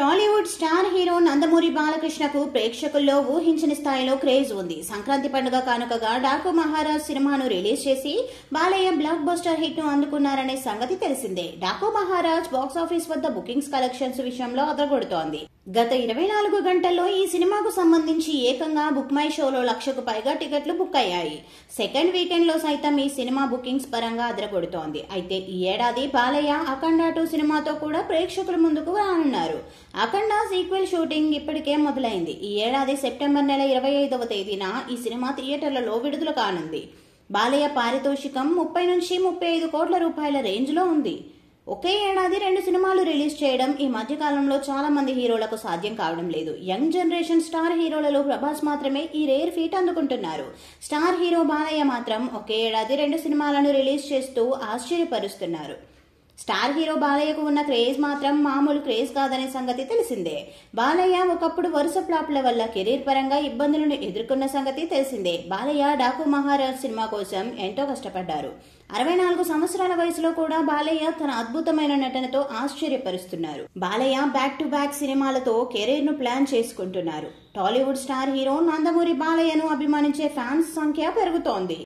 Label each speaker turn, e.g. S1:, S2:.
S1: Tollywood star hero Nandamuri బాలకృష్ణకు ప్రేక్షకుల్లో ఊహించని స్థాయిలో క్రేజ్ ఉంది. సంక్రాంతి పండుగ కానుకగా డాకు మహారాజ్ సినిమాను రిలీజ్ చేసి బాలయ్య బ్లాక్ బస్టర్ హిట్ ను అందుకున్నారనే సంగతి తెలిసిందే. డాకు మహారాజ్ బాక్సాఫీస్ వద్ద బుకింగ్స్ కలెక్షన్స్ విషయంలో అదరగొడుతోంది. గత 24 గంటల్లో ఈ సినిమాకు సంబంధించి ఏకంగా బుక్ మై షోలో 1,00,000కు పైగా టికెట్లు బుక్ అయ్యాయి. సెకండ్ వీకెండ్ లో సైతం ఈ సినిమా బుకింగ్స్ పరంగా అదరగొడుతోంది. అయితే ఈ ఏడాది బాలయ్య అఖండ 2 సినిమాతో కూడా ప్రేక్షకుల ముందుకు రానున్నారు. అఖండ సీక్వెల్ షూటింగ్ ఇప్పటికే మొదలైంది. ఈ ఏడాది సెప్టెంబర్ నెల 25వ తేదీన ఈ సినిమా థియేటర్లలో విడుదల కానుంది. బాలయ్య పారితోషికం 30 నుంచి 35 కోట్ల రూపాయల రేంజ్ లో ఉంది. ఒకే ఏడాది 2 సినిమాలు రిలీజ్ చేయడం ఈ మధ్యకాలంలో చాలా మంది హీరోలకు సాధ్యం కావడం లేదు. యంగ్ జనరేషన్ స్టార్ హీరోలలో ప్రభాస్ మాత్రమే ఈ రేర్ ఫీట్ అందుకుంటున్నారు. స్టార్ హీరో బాలయ్య మాత్రం ఒకే ఏడాది 2 సినిమాలను రిలీజ్ చేస్తూ ఆశ్చర్యపరుస్తున్నారు. స్టార్ హీరో బాలయ్యకు ఉన్న క్రేజ్ మాత్రం మామూలు క్రేజ్ కాదనే సంగతి తెలిసిందే. బాలయ్య ఒకప్పుడు వరుస ఫ్లాప్ల వల్ల కెరీర్ పరంగా ఇబ్బందులను ఎదుర్కొన్న సంగతి తెలిసిందే. బాలయ్య డాకు మహారాజ్ సినిమా కోసం ఎంతో కష్టపడ్డారు. 64 సంవత్సరాల వయసులో కూడా బాలయ్య తన అద్భుతమైన నటనతో ఆశ్చర్యపరుస్తున్నారు. బాలయ్య బ్యాక్ టు బ్యాక్ సినిమాలతో కెరీర్ ను ప్లాన్ చేసుకుంటున్నారు. టాలీవుడ్ స్టార్ హీరో నందమూరి బాలయ్యను అభిమానించే ఫ్యాన్స్ సంఖ్య పెరుగుతోంది.